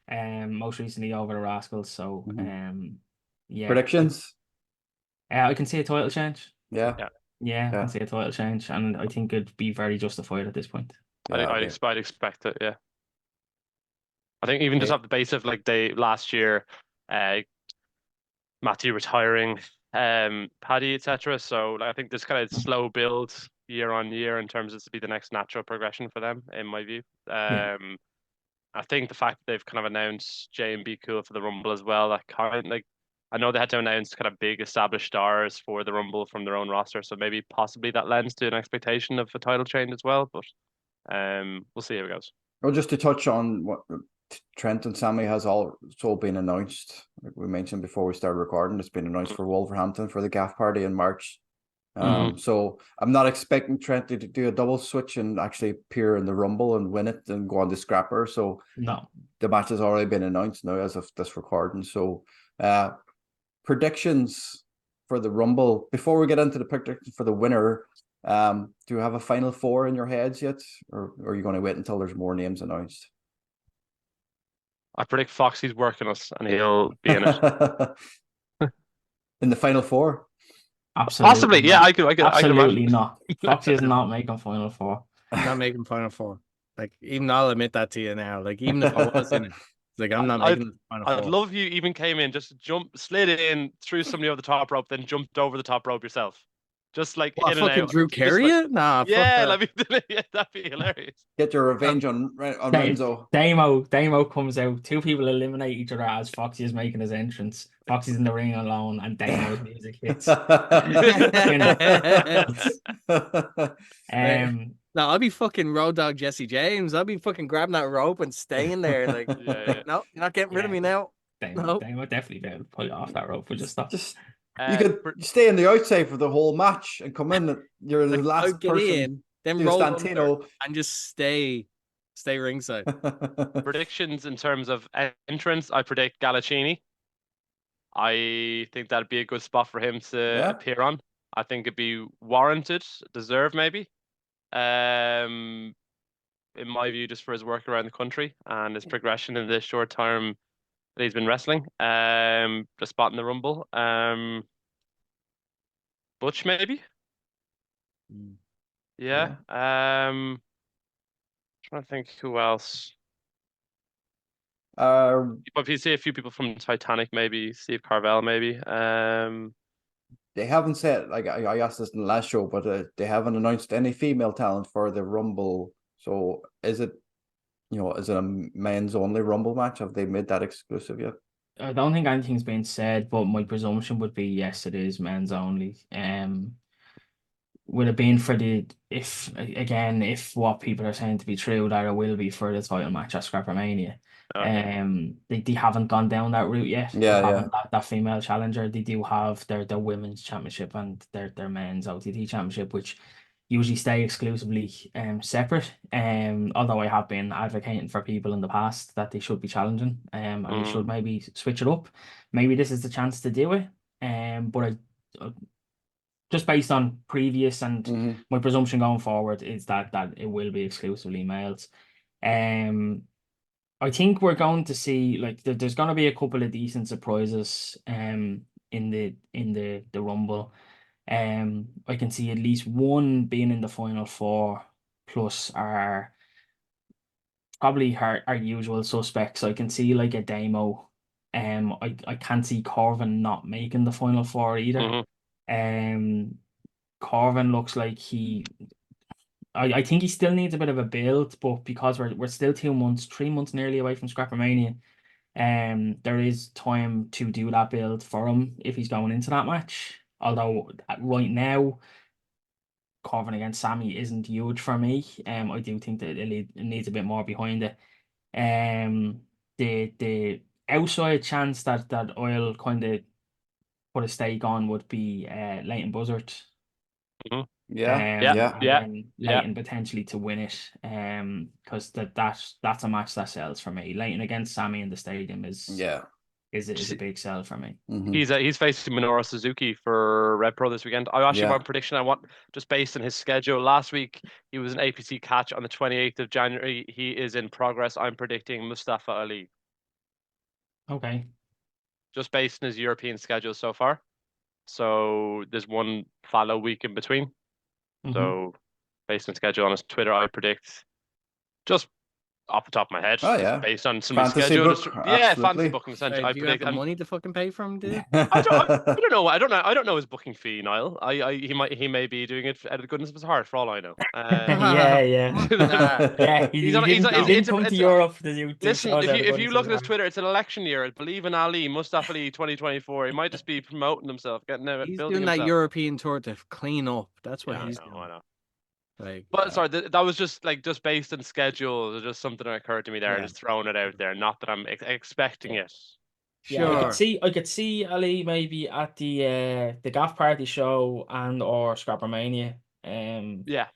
Most recently over the Rascals. So yeah. Predictions? I can see a title change. Yeah. Yeah. Yeah, I Yeah. can see a title change, and I think it'd be very justified at this point. Yeah, okay. I'd expect it, yeah. I think even just Okay. off the base of like they last year, Matthew retiring, Paddy, etc. So like, I think this kind of slow build year on year in terms of to be the next natural progression for them, in my view. I think the fact that they've kind of announced Jay and Be Cool for the Rumble as well, that kind of, like, I know they had to announce kind of big established stars for the Rumble from their own roster, so maybe possibly that lends to an expectation of a title change as well. But we'll see how it goes. Well, just to touch on what Trent and Sammy has also been announced. Like we mentioned before we started recording, it's been announced for Wolverhampton for the Gaff Party in March. So I'm not expecting Trent to do a double switch and actually appear in the Rumble and win it and go on to Scrapper. So No. the match has already been announced now as of this recording. So predictions for the Rumble. Before we get into the predictions for the winner, do you have a final four in your heads yet? Or are you going to wait until there's more names announced? I predict Foxy's working us and he'll be in it. In the final four? Absolutely Possibly, not. yeah, I could Absolutely imagine. not. Foxy is not making final four. I'm not making final four. Like, even I'll admit that to you now. Like, even if I was in it, it's like I'm not making the final I'd four. love if you even came in, just slid in, threw somebody over the top rope, then jumped over the top rope yourself. Just like What, in and fucking out. Drew Carey? Like, Nah, yeah, fuck that. yeah, that'd be hilarious. Get your revenge on Renzo. Damo comes out. Two people eliminate each other as Foxy is making his entrance. Foxy's in the ring alone, and Damo's music hits. No, I'll be fucking Road Dogg Jesse James. I'll be fucking grabbing that rope and staying there. Like, yeah. No, you're not getting rid of me now. Damo definitely be able to pull you off that rope. We'll just stop. You could stay on the outside for the whole match and come in. You're the last get person. In, then roll under and just stay ringside. Predictions in terms of entrance, I predict Galacini. I think that'd be a good spot for him to appear on. I think it'd be warranted, deserved maybe. In my view, just for his work around the country and his progression in the short term that he's been wrestling. Just spot in the Rumble. Butch maybe. Yeah. Trying to think who else. If you see a few people from Titanic, maybe Steve Carvel, maybe. They haven't said, like I asked this in the last show, but they haven't announced any female talent for the Rumble. So is it a men's only Rumble match? Have they made that exclusive yet? I don't think anything's been said, but my presumption would be yes, it is men's only. Would it been for if what people are saying to be true, that it will be for the title match at Scrappermania. They haven't gone down that route yet. That female challenger. They do have their women's championship and their men's OTT championship, which usually stay exclusively separate. Although I have been advocating for people in the past that they should be challenging, and they should maybe switch it up. Maybe this is the chance to do it. But just based on previous and my presumption going forward is that it will be exclusively males. I think we're going to see, like, there's going to be a couple of decent surprises in the Rumble. I can see at least one being in the final four, plus our usual suspects. I can see like a Damo. I can't see Corvin not making the final four either. Corvin looks like I think he still needs a bit of a build, but because we're still 3 months nearly away from Scrappermania, there is time to do that build for him if he's going into that match. Although right now, Corvin against Sammy isn't huge for me. I do think that it needs a bit more behind it. The outside chance that I'll kind of put a stake on would be Leighton Buzzard. Leighton potentially to win it, because that's a match that sells for me. Leighton against Sammy in the stadium is a big sell for me. He's facing Minoru Suzuki for Red Pro this weekend. I actually want a prediction. I want, just based on his schedule. Last week he was an APC catch on the 28th of January. He is in progress. I'm predicting Mustafa Ali. Okay. Just based on his European schedule so far. So there's one fallow week in between. So based on schedule on his Twitter, I predict just off the top of my head, Oh, just yeah. based on some Fantasy schedule. book, Yeah, absolutely. fantasy booking essentially. Hey, I do you have predict. the money to fucking pay for him, dude? I don't know. I don't know his booking fee, Niall. He may be doing it out of the goodness of his heart, for all I know. Yeah. Yeah, He's he on. didn't he didn't come to Europe to Listen, show that if you look at his hard. Twitter, it's an election year. I believe in Ali, Mustafa Ali 2024. He might just be promoting himself, getting out, He's building doing that himself. European tour to clean up. That's what Yeah, he's I know, doing. I know. Like, But sorry, that was just just based on schedule. It was just something that occurred to me there. Yeah. Just throwing it out there. Not that I'm expecting it. Yeah, sure. I could see Ali maybe at the Gaff Party show and or Scrappermania. Yeah.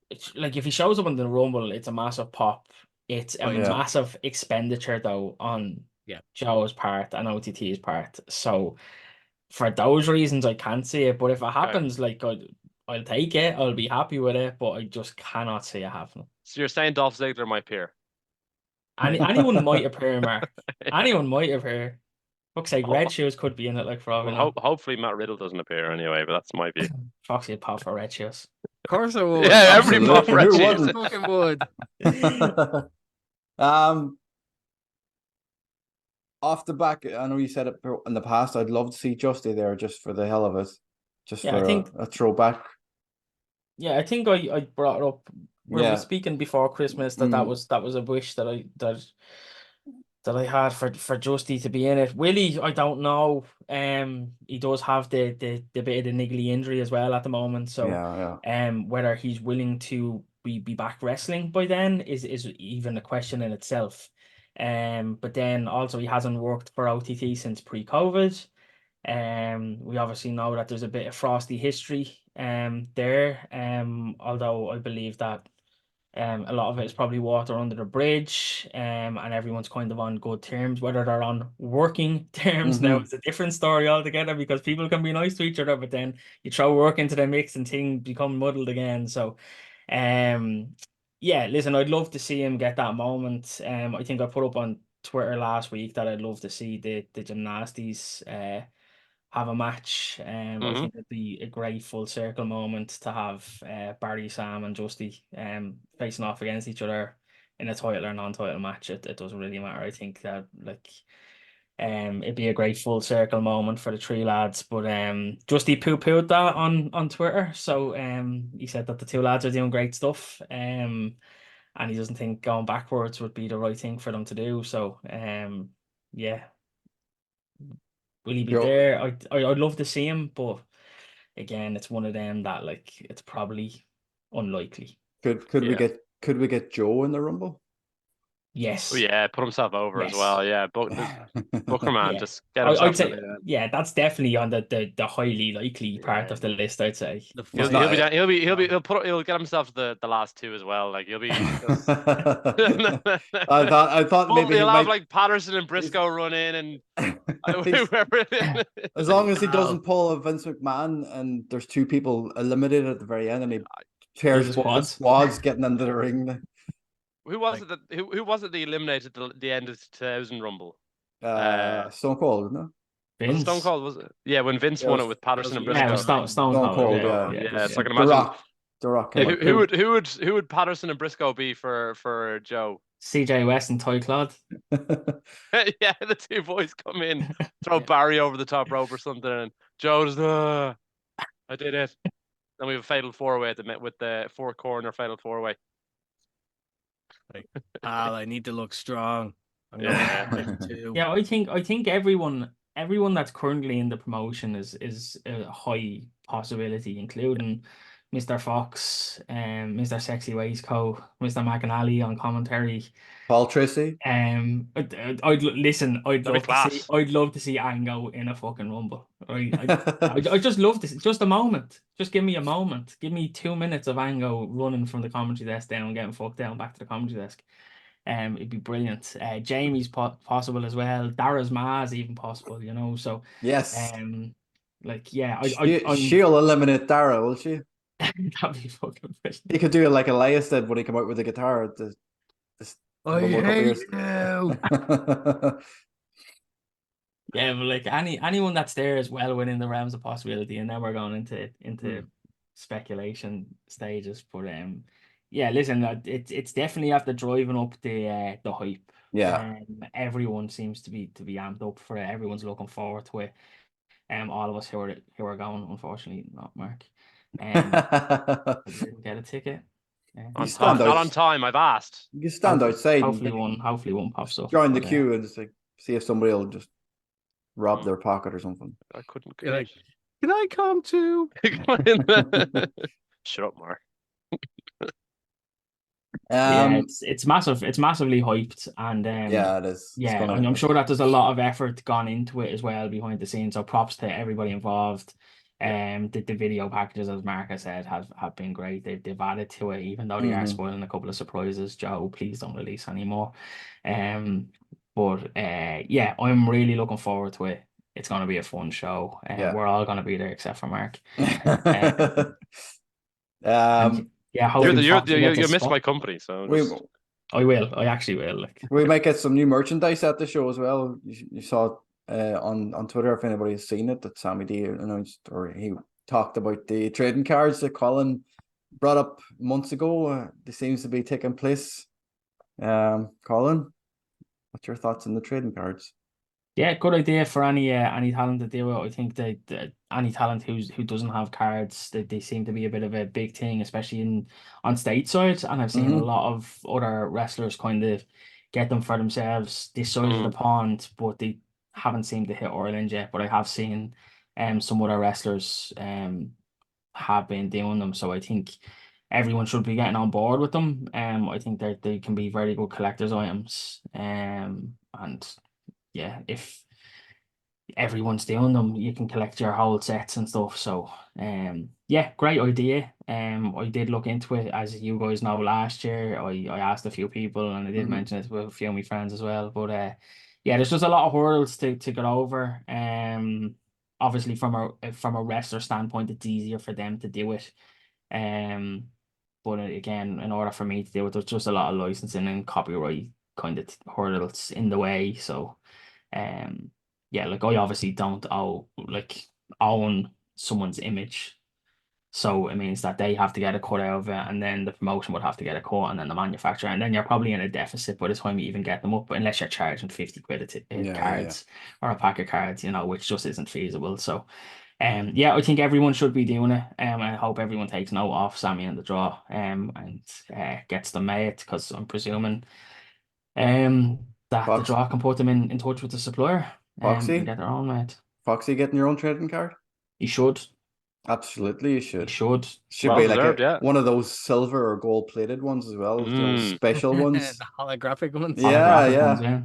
It's like if he shows up in the Rumble, it's a massive pop. It's a Oh, yeah. massive expenditure though on Yeah. Joe's part and OTT's part. So for those reasons, I can't see it. But if it happens, like I'll take it. I'll be happy with it. But I just cannot see it happening. So you're saying Dolph Ziggler might appear? Anyone might appear, Mark. Anyone might appear. Fuck's sake, Red Shoes could be in it, like for all we know. Hopefully Matt Riddle doesn't appear anyway, but that's my view. Foxy would pop for Red Shoes. Of course I would. Yeah, every pop for Red Who Shoes. wouldn't? Fucking would. Off the back, I know you said it in the past. I'd love to see Justy there just for the hell of it, just Yeah, I for think- a throwback. Yeah, I think I brought it up. We were speaking before Christmas that was a wish that I had for Justy to be in it. Willie, I don't know. He does have the bit of the niggly injury as well at the moment. So whether he's willing to be back wrestling by then is even a question in itself. But then also he hasn't worked for OTT since pre-COVID. We obviously know that there's a bit of frosty history there. Although I believe that a lot of it is probably water under the bridge, and everyone's kind of on good terms. Whether they're on working terms now, it's a different story altogether because people can be nice to each other, but then you throw work into the mix and things become muddled again. So, yeah, listen, I'd love to see him get that moment. I think I put up on Twitter last week that I'd love to see the gymnasties have a match. I think it'd be a great full circle moment to have Barry, Sam, and Justy facing off against each other in a title or non-title match. It doesn't really matter. I think that it'd be a great full circle moment for the three lads. But Justy poo-pooed that on Twitter. So he said that the two lads are doing great stuff. And he doesn't think going backwards would be the right thing for them to do. So yeah. Will he be there? I'd love to see him, but again, it's one of them that it's probably unlikely. Could we get Joe in the Rumble? Yes. Oh, yeah, put himself over as well. Yeah, Booker man, Yeah. just get himself. I'd say, yeah, that's definitely on the highly likely part of the list. I'd say he'll get himself the last two as well. Like he'll be. I thought maybe he'll have like Patterson and Briscoe run in and as long as he doesn't pull a Vince McMahon and there's two people eliminated at the very end and he tears both squads getting into the ring. Who was it that they eliminated at the end of the 2000 Rumble? Stone Cold, isn't it? Vince. Stone Cold was it? Yeah, when Vince won it with Patterson and Briscoe. Yeah, it was Stone Cold. Yeah, so I can imagine. The Rock. Who would Patterson and Briscoe be for Joe? CJ West and Ty Claude. Yeah, the two boys come in, throw Barry over the top rope or something, and Joe's I did it. Then we have a fatal four-way with the four-corner fatal four-way. I need to look strong. Yeah, yeah. I think everyone that's currently in the promotion is a high possibility, including Mr. Fox, Mr. Sexy Waistcoat, Mr. McAnally on commentary, Paul Tracy. I'd love to see Ango in a fucking Rumble. I just love this. Just a moment. Just give me a moment. Give me 2 minutes of Ango running from the commentary desk down and getting fucked down back to the commentary desk. It'd be brilliant. Jamie's possible as well. Dara's Ma's even possible, you know. So yes. She'll eliminate Dara, will she? That'd be fucking brilliant. He could do it like Elias did when he came out with the guitar. I hate you. Yeah, but anyone that's there is well within the realms of possibility, and then we're going into speculation stages. But yeah, listen, it's definitely after driving up the hype. Yeah. Everyone seems to be amped up for it. Everyone's looking forward to it. All of us who are going, unfortunately, not Mark. We didn't get a ticket. On stand time, not on out. time. I've asked. You can stand outside and Hopefully one pops up. join the but, queue and just like see if somebody will just rob Mm. their pocket or something. I couldn't. You're like, can I come too? Shut up, Mark. yeah, Um, it's massive. It's massively hyped, and yeah, it is. It's yeah, gonna. I'm sure that there's a lot of effort gone into it as well behind the scenes. So props to everybody involved. The video packages, as Mark has said, have been great. They've added to it, even though they are Mhm. spoiling a couple of surprises. Joe, please don't release anymore. But yeah, I'm really looking forward to it. It's going to be a fun show, and Yeah. we're all going to be there except for Mark. Um, Yeah, You're hopefully the, you're Foxy gets a you missed spot. my company, so we just, I will. I actually will. Like, we might get some new merchandise at the show as well. You saw on Twitter if anybody has seen it that Sammy D announced, or he talked about the trading cards that Colin brought up months ago. They seems to be taking place. Colin, what's your thoughts on the trading cards? yeah, good idea for any talent to do it. I think that any talent who doesn't have cards, they seem to be a bit of a big thing, especially on stateside. And I've seen a Mhm. lot of other wrestlers kind of get them for themselves this side of the Mm. pond, but they haven't seemed to hit Ireland yet. But I have seen some other wrestlers have been doing them. So I think everyone should be getting on board with them. I think that they can be very good collector's items. And yeah, if everyone's doing them, you can collect your whole sets and stuff. So yeah, great idea. I did look into it, as you guys know, last year. I asked a few people and I did Mhm. mention it with a few of my friends as well. But yeah, there's just a lot of hurdles to get over. Obviously from a wrestler standpoint, it's easier for them to do it. Um but again, in order for me to do it, there's just a lot of licensing and copyright kind of hurdles in the way. So um, yeah, like I obviously don't own someone's image. So it means that they have to get a cut out of it, and then the promotion would have to get a cut, and then the manufacturer, and then you're probably in a deficit by the time you even get them up, unless you're charging 50 quid Yeah. cards or a pack of cards, which just isn't feasible. So yeah, I think everyone should be doing it. I hope everyone takes note off Sammy in the draw and gets them made, because I'm presuming that the Fox, draw can put them in touch with the supplier and Foxy, get their own made. Foxy getting your own trading card? He should. Absolutely, you He should. should. Should well be like deserved, yeah. one of those silver or gold plated ones as well, those Mm. special ones. The holographic ones. Yeah, Holographic ones, yeah.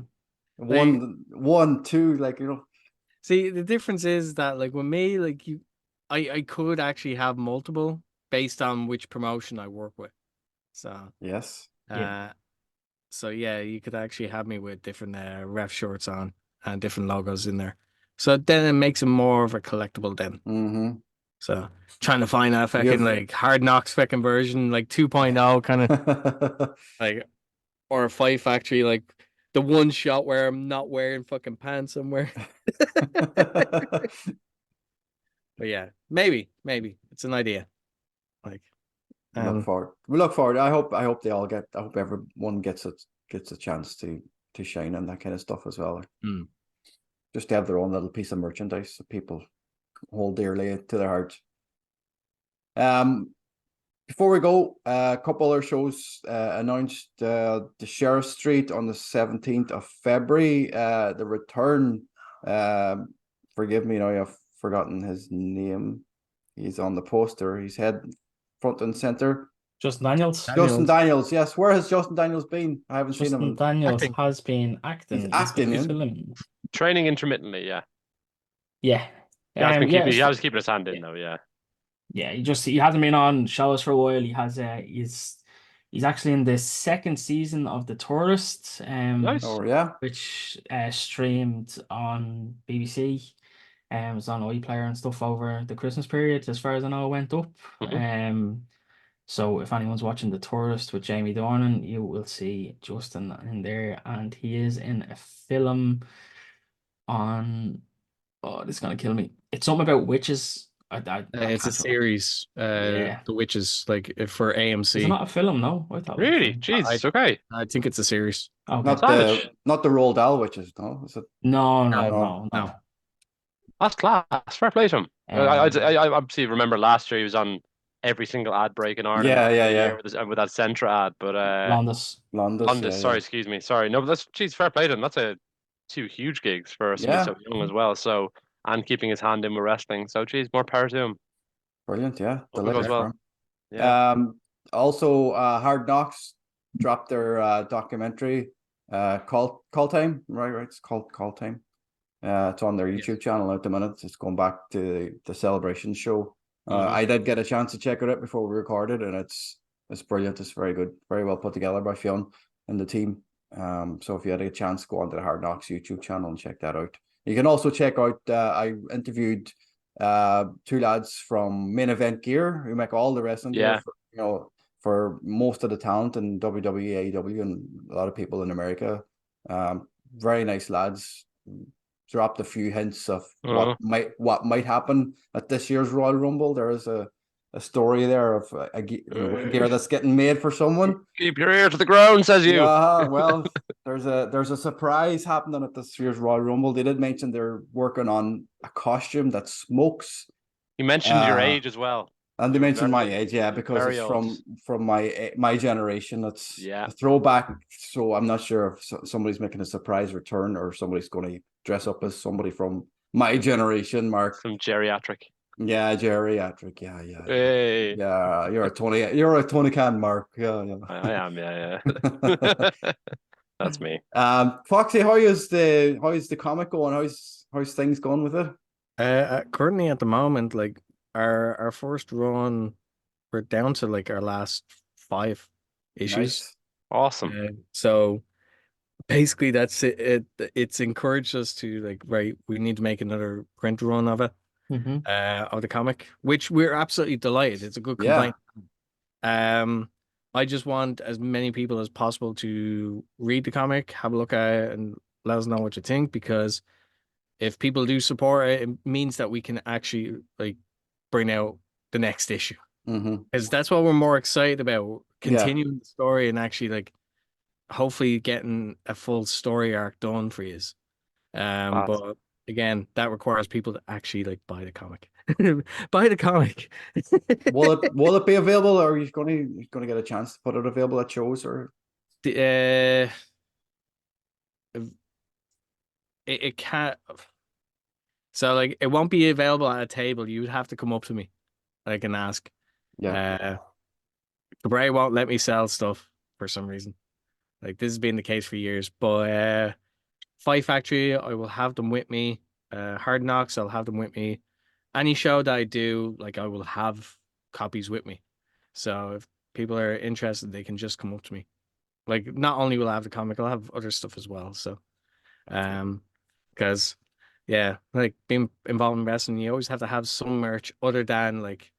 yeah. One, two, like See, the difference is that, like, with me, like, I could actually have multiple based on which promotion I work with. So, yes. Yeah. so yeah, you could actually have me with different ref shorts on and different logos in there. So then it makes it more of a collectible then. Mm-hmm. So trying to find a fucking You've- like Hard Knocks fucking version, like 2.0 kind of like, or a Fight Factory, like the one shot where I'm not wearing fucking pants somewhere. But yeah, maybe it's an idea. Like, look forward. We look forward. I hope they all get. I hope everyone gets a chance to shine on that kind of stuff as well. Mm. Just to have their own little piece of merchandise that people hold dearly to their heart. Before we go, a couple other shows announced. The Sheriff Street on the 17th of February. The return. Forgive me now, I've forgotten his name. He's on the poster. He's head front and center. Justin Daniels. Justin Daniels. Yes, where has Justin Daniels been? I haven't seen Justin him. Daniels acting. has been acting. He's acting in films. Training intermittently, yeah. Yeah. He has been keeping, yeah, he has keeping his hand in though, yeah. yeah, he hasn't been on shows for a while. He has he's actually in the second season of The Tourist, Nice. Oh yeah. which streamed on BBC. It was on iPlayer and stuff over the Christmas period, as far as I know, it went up. So if anyone's watching The Tourist with Jamie Dornan, you will see Justin in there, and he is in a film on, oh, this is gonna kill me. It's something about witches. I It's a can't. series. Yeah. The Witches, like for Is it AMC. not a film? No, I thought it was a Really? film. Jeez, I okay. I think it's a series. Okay. Savage. Not the Roald Dahl witches, no? Is it? No, no, No, no, no. no. That's class. Fair play to him. Um, I obviously remember last year he was on every single ad break in Ireland Yeah, yeah, every year yeah. with that Centra ad. But Londis. Londis, Londis, yeah, sorry, yeah. excuse me, sorry. No, but that's geez, fair play to him. That's two huge gigs for somebody Yeah, so young as well. So and keeping his hand in with wrestling. So geez, more power to him. brilliant, yeah. Hope it goes Delighted for well. him. Yeah. Also, Hard Knocks dropped their documentary, Call Time, right? It's called Call Time. It's on their YouTube channel at the minute. It's going back to the Celebration show. I did get a chance to check it out before we recorded, and it's brilliant. It's very good, very well put together by Fionn and the team. So if you had a chance, go onto the Hard Knocks YouTube channel and check that out. You can also check out. I interviewed two lads from Main Event Gear who make all the wrestling gear for, for most of the talent in WWE, AEW, and a lot of people in America. Very nice lads. Dropped a few hints of what might happen at this year's Royal Rumble. There is a story there of a gear that's getting made for someone. Keep your ear to the ground, says you. Well, there's a surprise happening at this year's Royal Rumble. They did mention they're working on a costume that smokes. You mentioned your age as well. And they mentioned my age, yeah, because very it's from my generation. It's Yeah. a throwback. So I'm not sure if somebody's making a surprise return or somebody's going to dress up as somebody from my generation, Mark. Some geriatric. Yeah, geriatric. Yeah. Hey. Yeah, you're a Tony Khan, Mark. Yeah. I am, yeah. That's me. Foxy, how is the comic going? How's things going with it? Currently at the moment, like our first run, we're down to like our last 5 issues. Nice. Awesome. So basically that's it. It's encouraged us to like, right, we need to make another print run of it, of the comic, which we're absolutely delighted. It's a good complaint. I just want as many people as possible to read the comic, have a look at it, and let us know what you think, because if people do support it, it means that we can actually like bring out the next issue. Because that's what we're more excited about, continuing the story and actually like hopefully getting a full story arc done for you. But again, that requires people to actually like buy the comic. Buy the comic. Will it be available, or are you going to get a chance to put it available at shows, or it can't. So like it won't be available at a table. You would have to come up to me, like, and ask. The Bray won't let me sell stuff for some reason. Like this has been the case for years. But Fight Factory, I will have them with me. Hard Knocks, I'll have them with me. Any show that I do, like I will have copies with me. So if people are interested, they can just come up to me. Like not only will I have the comic, I'll have other stuff as well. So, because like being involved in wrestling, you always have to have some merch other than like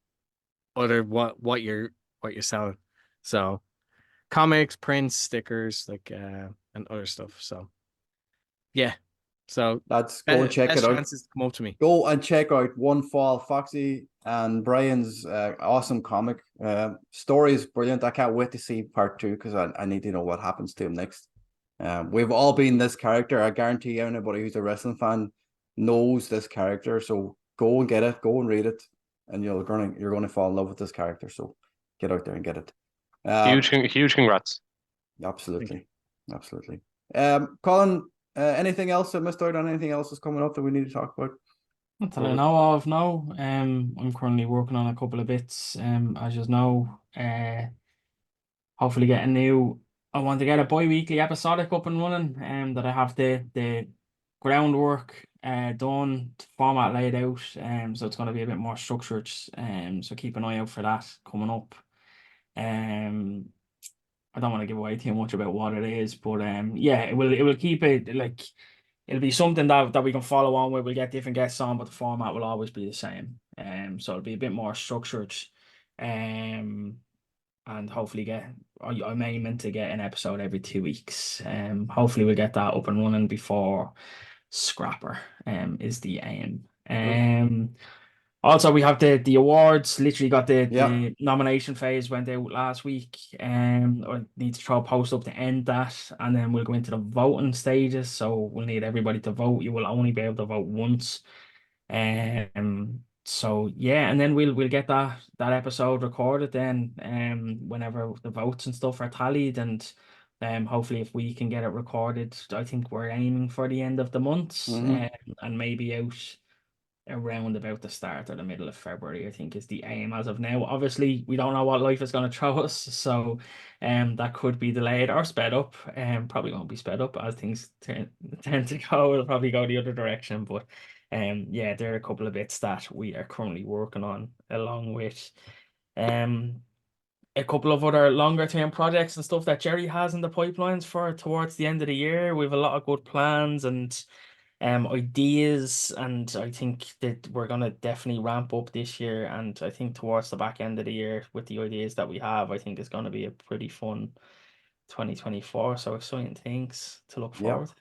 what you're selling. So comics, prints, stickers, like and other stuff. So yeah. So let's go and check it out. Chances to come up to me. Go and check out One Fall, Foxy and Brian's awesome comic. Story is brilliant. I can't wait to see part 2 because I need to know what happens to him next. We've all been this character. I guarantee anybody who's a wrestling fan knows this character. So go and get it, go and read it, and you're going to fall in love with this character. So get out there and get it. Huge congrats. Absolutely. Colin, anything else I missed out on? Anything else is coming up that we need to talk about? Not that I know of, no. I'm currently working on a couple of bits. As you know, hopefully get a new. I want to get a bi-weekly episodic up and running. That I have the groundwork done, format laid out. So it's going to be a bit more structured. So keep an eye out for that coming up. I don't want to give away too much about what it is, but it will keep it like it'll be something that we can follow on with. We'll get different guests on, but the format will always be the same. So it'll be a bit more structured. And hopefully I'm aiming to get an episode every 2 weeks. Hopefully we'll get that up and running before Scrapper is the aim. Also, we have the awards. Literally got the nomination phase went out last week. I need to throw a post up to end that, and then we'll go into the voting stages. So we'll need everybody to vote. You will only be able to vote once. So yeah, and then we'll get that episode recorded then. Whenever the votes and stuff are tallied, and hopefully if we can get it recorded, I think we're aiming for the end of the month, and maybe out around about the start or the middle of February, I think is the aim as of now. Obviously, we don't know what life is going to throw us, so that could be delayed or sped up. Probably won't be sped up as things tend to go. It'll probably go the other direction, but yeah, there are a couple of bits that we are currently working on, along with a couple of other longer term projects and stuff that Jerry has in the pipelines for towards the end of the year. We have a lot of good plans and ideas, and I think that we're gonna definitely ramp up this year, and I think towards the back end of the year with the ideas that we have, I think it's gonna be a pretty fun 2024. So exciting things to look forward to.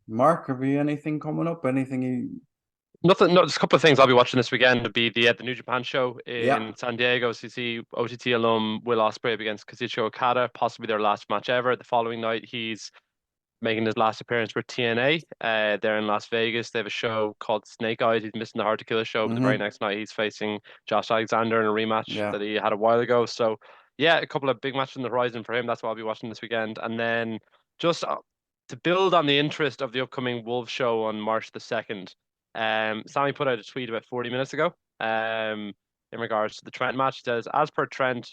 Mark, have you anything coming up? Anything you Nothing. No, there's a couple of things I'll be watching this weekend. It'll be the New Japan show in San Diego. So you see OTT alum Will Ospreay up against Kazuchika Okada, possibly their last match ever. The following night, he's making his last appearance for TNA. They're in Las Vegas. They have a show called Snake Eyes. He's missing the Hard to Killer show, but the very next night he's facing Josh Alexander in a rematch that he had a while ago. So yeah, a couple of big matches on the horizon for him. That's what I'll be watching this weekend. And then just to build on the interest of the upcoming Wolves show on March the 2nd, Sammy put out a tweet about 40 minutes ago in regards to the Trent match. He says, as per Trent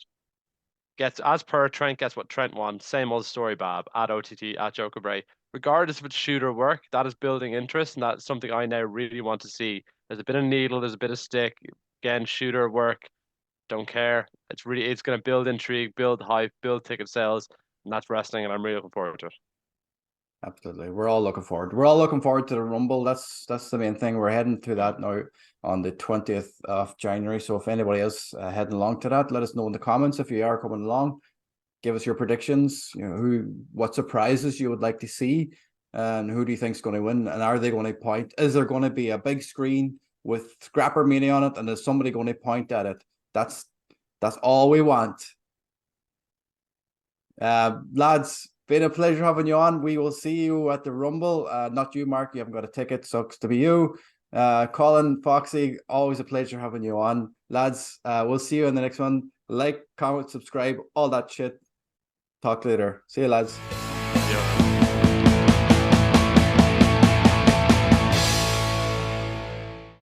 gets what Trent wants. Same old story, Bob, at OTT, at Joe Cabray. Regardless of its shooter work, that is building interest, and that's something I now really want to see. There's a bit of needle, there's a bit of stick. Again, shooter work, don't care. It's going to build intrigue, build hype, build ticket sales, and that's wrestling, and I'm really looking forward to it. Absolutely. We're all looking forward. We're all looking forward to the Rumble. That's the main thing. We're heading to that now on the 20th of January. So if anybody is heading along to that, let us know in the comments if you are coming along. Give us your predictions. You know, what surprises you would like to see, and who do you think is going to win? And are they going to point? Is there going to be a big screen with Scrappermania on it, and is somebody going to point at it? That's all we want. Lads, been a pleasure having you on. We will see you at the Rumble. Not you, Mark. You haven't got a ticket. Sucks to be you. Colin, Foxy, always a pleasure having you on. Lads, we'll see you in the next one. Like, comment, subscribe, all that shit. Talk later. See you, lads. Yeah.